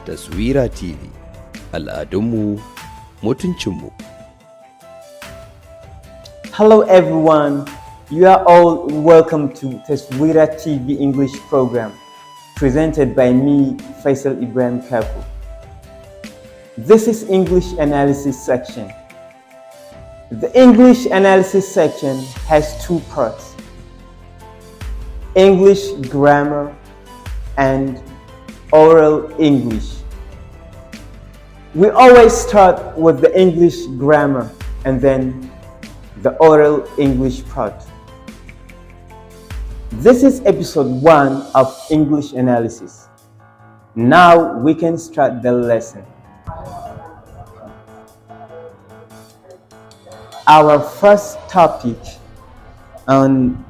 Taswira TV, al'adunmu mutuncinmu. Hello everyone, you are all welcome to Taswira TV English program presented by me, Faisal Ibrahim Kako. This is English analysis section. The English analysis section has two parts: English grammar and oral English. We always start with the English grammar and then the oral English part. This is episode 1 of English analysis. Now we can start the lesson. Our first topic on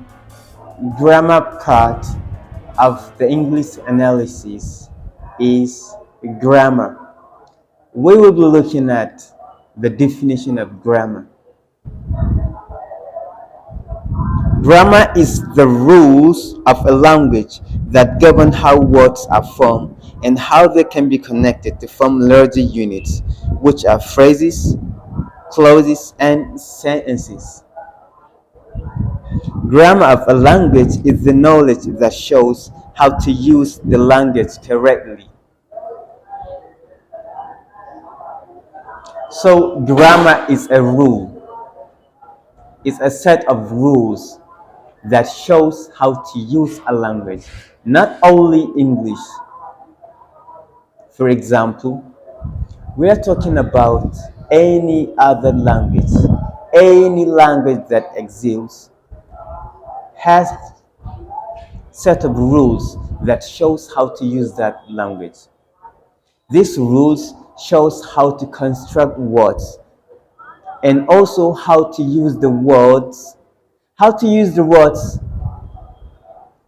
grammar part of the English analysis is grammar. We will be looking at the definition of grammar. Grammar is the rules of a language that govern how words are formed and how they can be connected to form larger units, which are phrases, clauses, and sentences. Grammar of a language is the knowledge that shows how to use the language correctly. So grammar is a rule. It's a set of rules that shows how to use a language, not only English. For example, we are talking about any other language. Any language that exists has set of rules that shows how to use that language. These rules shows how to construct words and also how to use the words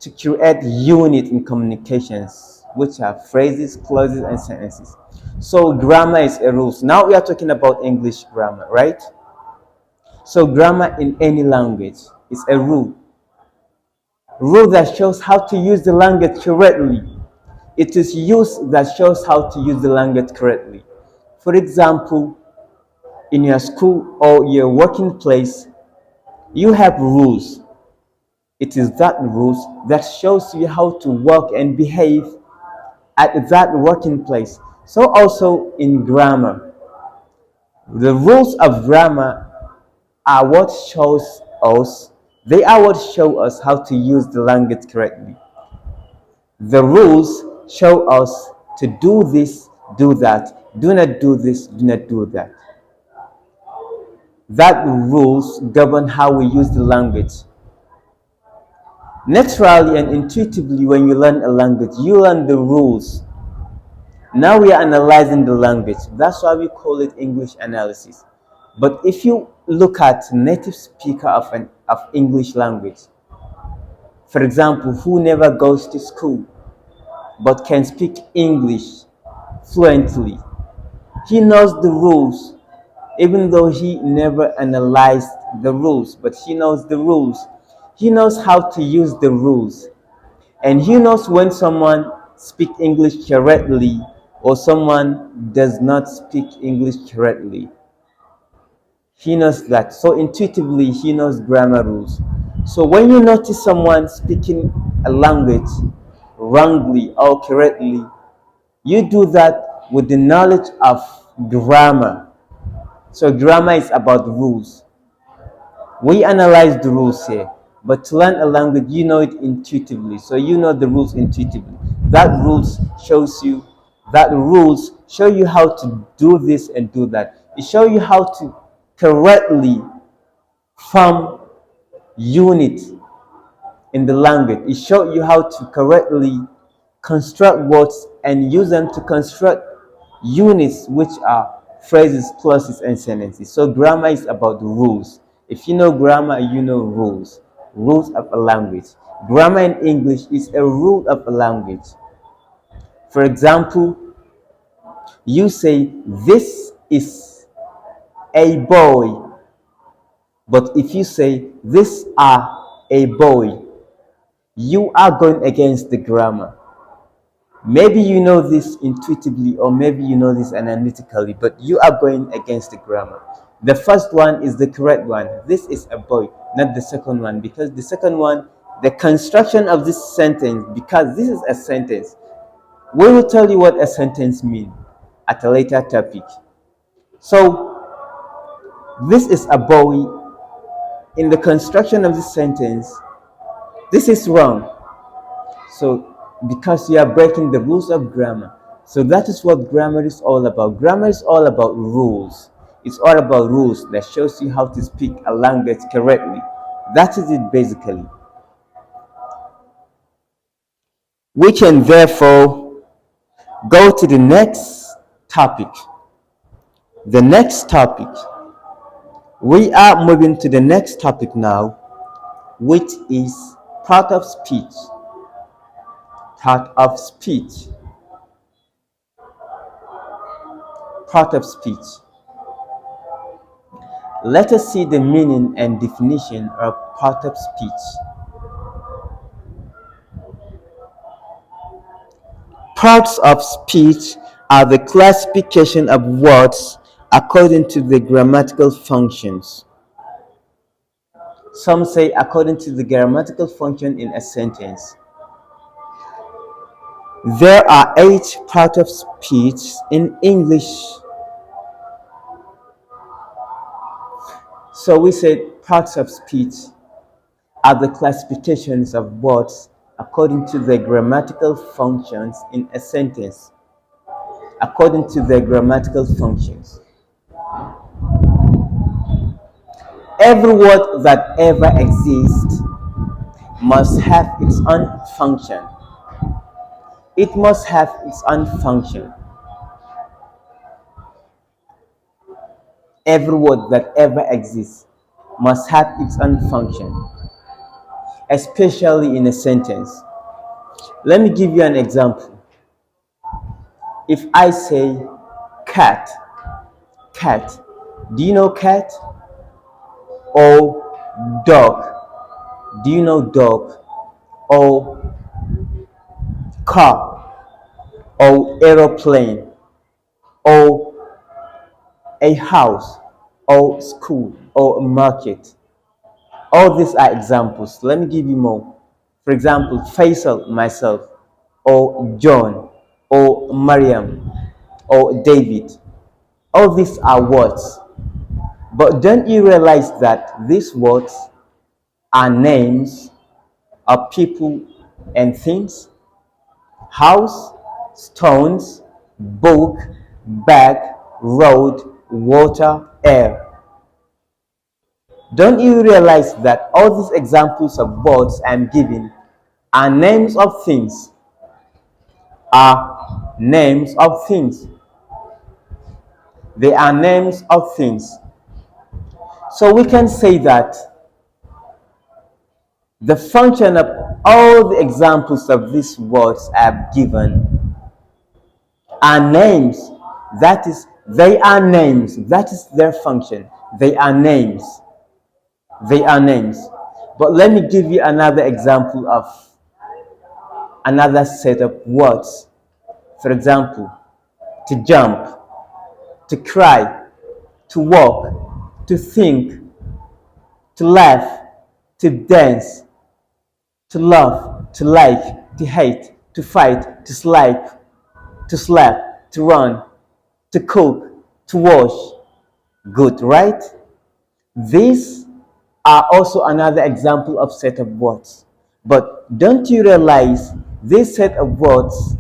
to create unit in communications, which are phrases, clauses, and sentences. So grammar is a rule. Now we are talking about English grammar, right? So grammar in any language is a rule. Rule that shows how to use the language correctly. It is use that shows how to use the language correctly. For example, in your school or your working place, you have rules. It is that rules that shows you how to work and behave at that working place. So also in grammar, the rules of grammar are what shows us, they are what show us how to use the language correctly. The rules show us to do this, do that, do not do this, do not do that. That rules govern how we use the language. Naturally and intuitively, when you learn a language, you learn the rules. Now we are analyzing the language. That's why we call it English analysis. But if you look at native speaker of English language, for example, who never goes to school but can speak English fluently, he knows the rules, even though he never analyzed the rules, but he knows the rules. He knows how to use the rules. And he knows when someone speaks English correctly or someone does not speak English correctly. He knows that. So intuitively, he knows grammar rules. So when you notice someone speaking a language wrongly or correctly, you do that with the knowledge of grammar. So grammar is about rules. We analyze the rules here, but to learn a language, you know it intuitively. So you know the rules intuitively. That rules show you how to do this and do that. It shows you how to correctly form unit in the language. It shows you how to correctly construct words and use them to construct units, which are phrases, clauses, and sentences. So grammar is about the rules. If you know grammar, you know rules. Rules of a language. Grammar in English is a rule of a language. For example, you say, "This is a boy." But if you say, "These are a boy," you are going against the grammar. Maybe you know this intuitively, or maybe you know this analytically, but you are going against the grammar. The first one is the correct one. This is a boy, not the second one, because the second one, the construction of this sentence, because this is a sentence, we will tell you what a sentence means at a later topic. So this is a boy. In the construction of this sentence, this is wrong. So because you are breaking the rules of grammar. So that is what grammar is all about. Grammar is all about rules. It's all about rules that shows you how to speak a language correctly. That is it basically. We can therefore go to the next topic. The next topic. We are moving to the next topic now, which is part of speech. Part of speech. Part of speech. Let us see the meaning and definition of part of speech. Parts of speech are the classification of words according to the grammatical functions. Some say according to the grammatical function in a sentence. There are 8 parts of speech in English. So we said parts of speech are the classifications of words according to their grammatical functions in a sentence. According to their grammatical functions. Every word that ever exists must have its own function. It must have its own function. Every word that ever exists must have its own function, especially in a sentence. Let me give you an example. If I say cat, cat, do you know cat? Or dog, do you know dog? Or car, or aeroplane, or a house, or school, or a market. All these are examples. Let me give you more. For example, Faisal, myself, or John, or Mariam, or David. All these are words. But don't you realize that these words are names of people and things? House, stones, book, bag, road, water, air. Don't you realize that all these examples of words I'm giving are names of things? Are names of things. They are names of things. So we can say that the function of all the examples of these words I've given are names. That is, they are names. That is their function. They are names. They are names. But let me give you another example of another set of words. For example, to jump, to cry, to walk, to think, to laugh, to dance, to love, to like, to hate, to fight, to slap, to run, to cook, to wash. Good, right? These are also another example of set of words. But don't you realize this set of words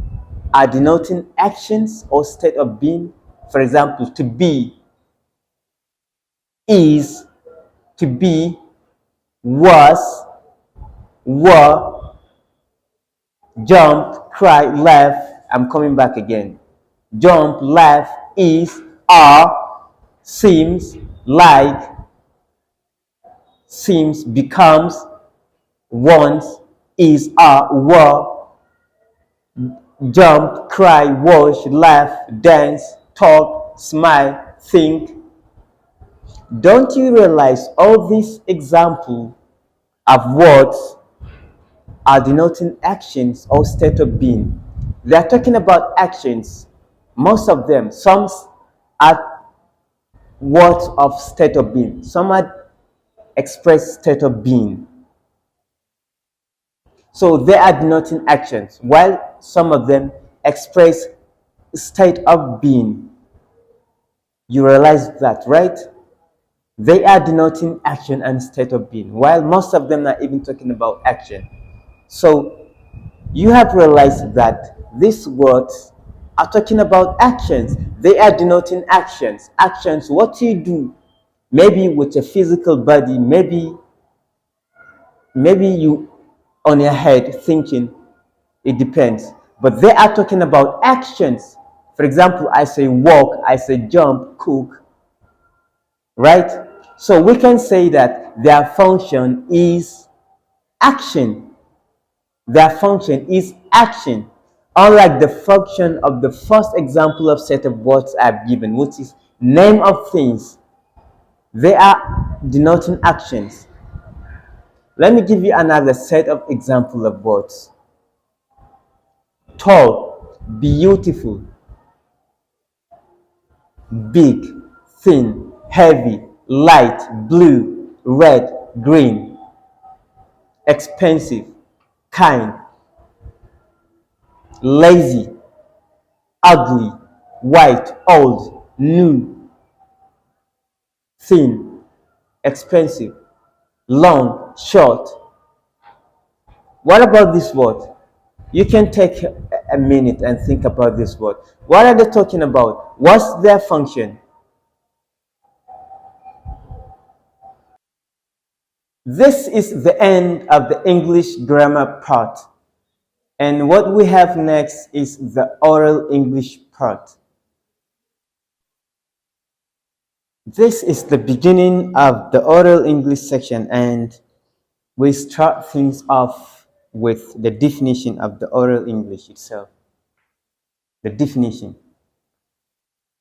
are denoting actions or state of being? For example, to be, is, to be, was, were, jump, cry, laugh. I'm coming back again. Jump, laugh, is, are, seems, like, seems, becomes, wants, is, are, were, jump, cry, wash, laugh, dance, talk, smile, think. Don't you realize all these examples of words are denoting actions or state of being? They are talking about actions. Most of them, some are words of state of being, some are express state of being. So they are denoting actions, while some of them express state of being. You realize that, right? They are denoting action and state of being, while most of them are even talking about action. So you have realized that these words are talking about actions. They are denoting actions. Actions, what you do, maybe with a physical body, maybe you on your head thinking, it depends. But they are talking about actions. For example, I say walk, I say jump, cook, right? So we can say that their function is action. Their function is action. Unlike the function of the first example of set of words I've given, which is name of things, they are denoting actions. Let me give you another set of example of words. Tall, beautiful, big, thin, heavy, light, blue, red, green, expensive, kind, lazy, ugly, white, old, new, thin, expensive, long, short. What about this word? You can take a minute and think about this word. What are they talking about? What's their function? This is the end of the English grammar part. And what we have next is the oral English part. This is the beginning of the oral English section, and we start things off with the definition of the oral English itself. The definition.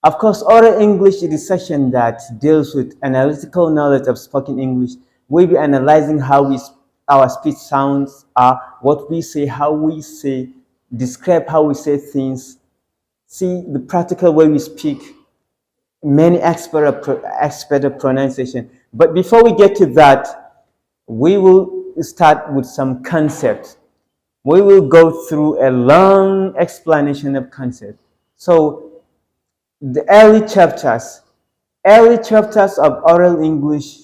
Of course, oral English is a section that deals with analytical knowledge of spoken English. We'll be analyzing how our speech sounds are, what we say, how we say, describe how we say things, see the practical way we speak, many aspects of pronunciation. But before we get to that, we will start with some concepts. We will go through a long explanation of concepts. So the early chapters of oral English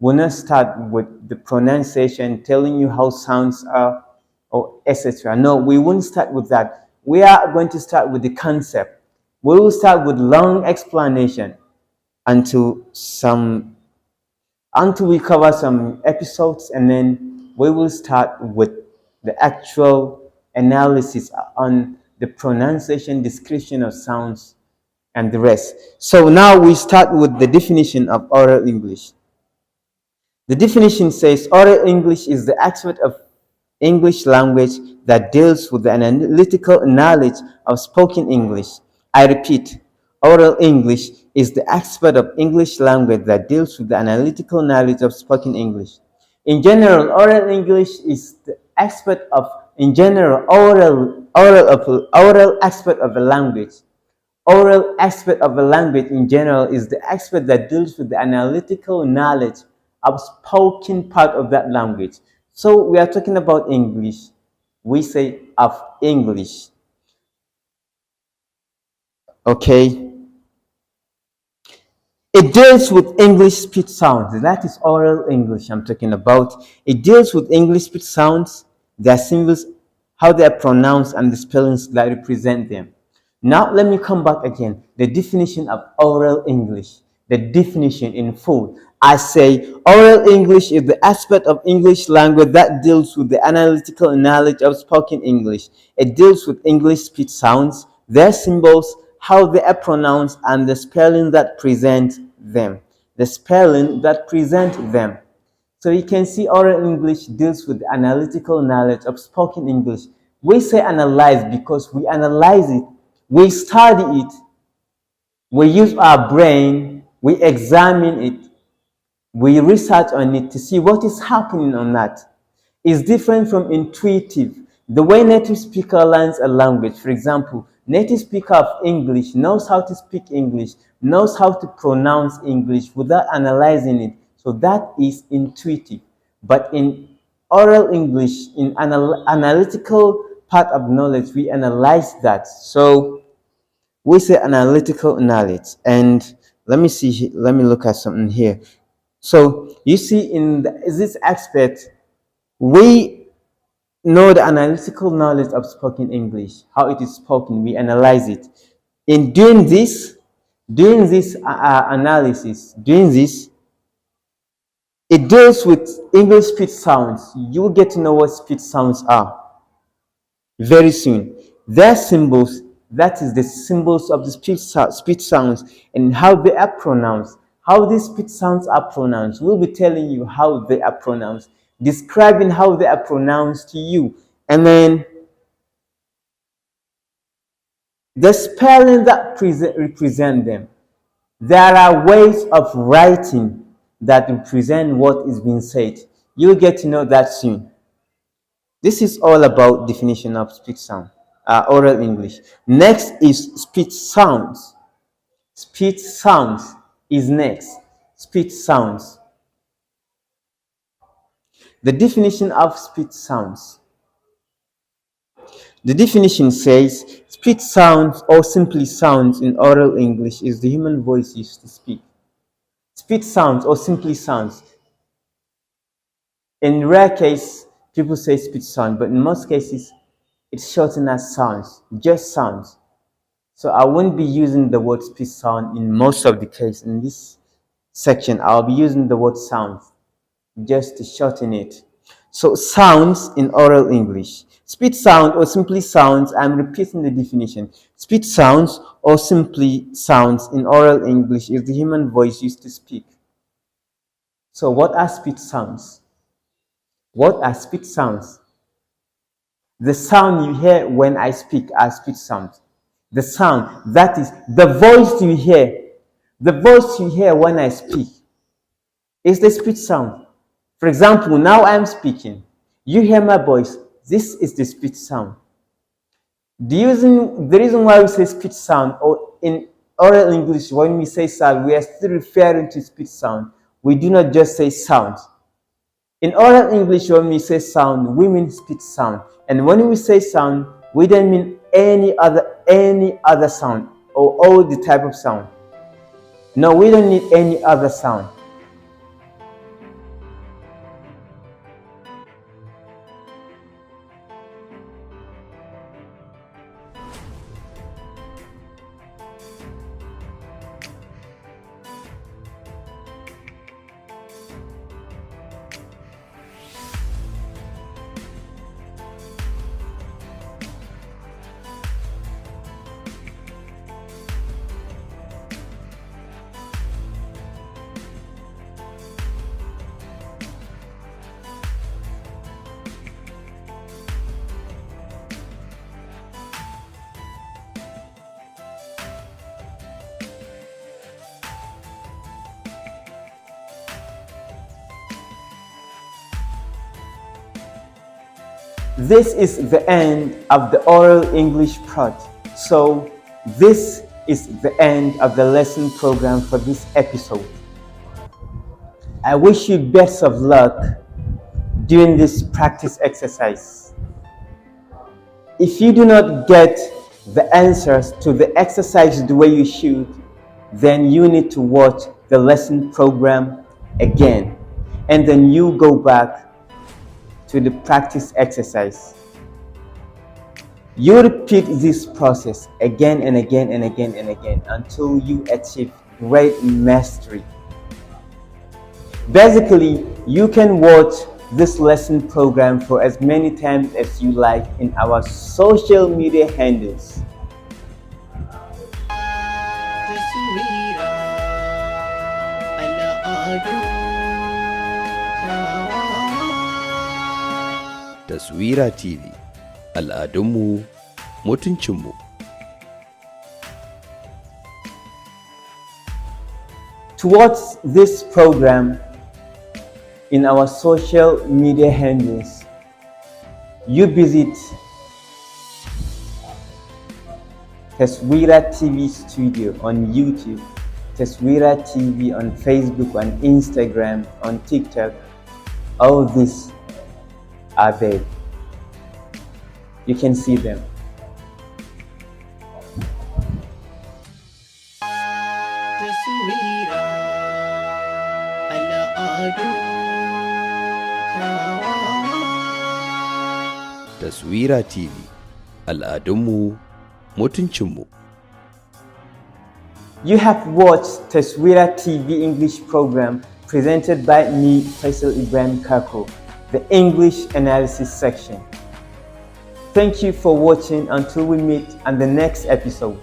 will not start with the pronunciation, telling you how sounds are, or etc. No, we won't start with that. We are going to start with the concept. We will start with long explanation until we cover some episodes, and then we will start with the actual analysis on the pronunciation, description of sounds, and the rest. So now we start with the definition of oral English. The definition says oral English is the aspect of English language that deals with the analytical knowledge of spoken English. I repeat, oral English is the aspect of English language that deals with the analytical knowledge of spoken English. In general, oral English is the aspect of, oral aspect of a language. Oral aspect of a language in general is the aspect that deals with the analytical knowledge of spoken part of that language. So we are talking about English. We say of English. Okay. It deals with English speech sounds. That is oral English I'm talking about. It deals with English speech sounds, their symbols, how they are pronounced, and the spellings that represent them. Now let me come back again. The definition of oral English. The definition in full. I say oral English is the aspect of English language that deals with the analytical knowledge of spoken English. It deals with English speech sounds, their symbols, how they are pronounced, and the spelling that present them. The spelling that present them. So you can see oral English deals with the analytical knowledge of spoken English. We say analyze because we analyze it. We study it. We use our brain. We examine it. We research on it to see what is happening on that. It's different from intuitive. The way native speaker learns a language, for example, native speaker of English knows how to speak English, knows how to pronounce English without analyzing it. So that is intuitive. But in oral English, in analytical part of knowledge, we analyze that. So we say analytical knowledge. And let me look at something here. So you see in this aspect, we know the analytical knowledge of spoken English, how it is spoken, we analyze it. In doing this analysis, it deals with English speech sounds. You will get to know what speech sounds are very soon. Their symbols, that is the symbols of the speech sounds and how they are pronounced. How these speech sounds are pronounced. We'll be telling you how they are pronounced, describing how they are pronounced to you. And then the spelling that represent them. There are ways of writing that represent what is being said. You'll get to know that soon. This is all about definition of speech sound, oral English. Next is speech sounds. Speech sounds is next. Speech sounds. The definition of speech sounds. The definition says, speech sounds or simply sounds in oral English is the human voice used to speak. Speech sounds or simply sounds. In rare case, people say speech sound, but in most cases, it's shortened as sounds, just sounds. So I won't be using the word speech sound in most of the case. In this section, I'll be using the word sounds, just to shorten it. So sounds in oral English. Speech sound or simply sounds, I'm repeating the definition. Speech sounds or simply sounds in oral English is the human voice used to speak. So what are speech sounds? What are speech sounds? The sound you hear when I speak are speech sounds. The sound, that is the voice you hear. The voice you hear when I speak is the speech sound. For example, now I'm speaking. You hear my voice. This is the speech sound. The reason why we say speech sound, or in oral English, when we say sound, we are still referring to speech sound. We do not just say sounds. In oral English, when we say sound, we mean speech sound. And when we say sound, we don't mean any other sound or all the type of sound. No, we don't need any other sound. This is the end of the oral English part. So this is the end of the lesson program for this episode. I wish you best of luck during this practice exercise. If you do not get the answers to the exercise the way you should, then you need to watch the lesson program again, and then you go back to the practice exercise. You repeat this process again and again and again and again until you achieve great mastery. Basically, you can watch this lesson program for as many times as you like in our social media handles. Taswira TV, al'adunmu, mutuncinmu. To watch this program in our social media handles, you visit Taswira TV Studio on YouTube, Taswira TV on Facebook, on Instagram, on TikTok. All these are there. You can see them. Taswira TV, al'adunmu, mutuncinmu. You have watched Taswira TV English program presented by me, Faisal Ibrahim Kako, the English analysis section. Thank you for watching until we meet on the next episode.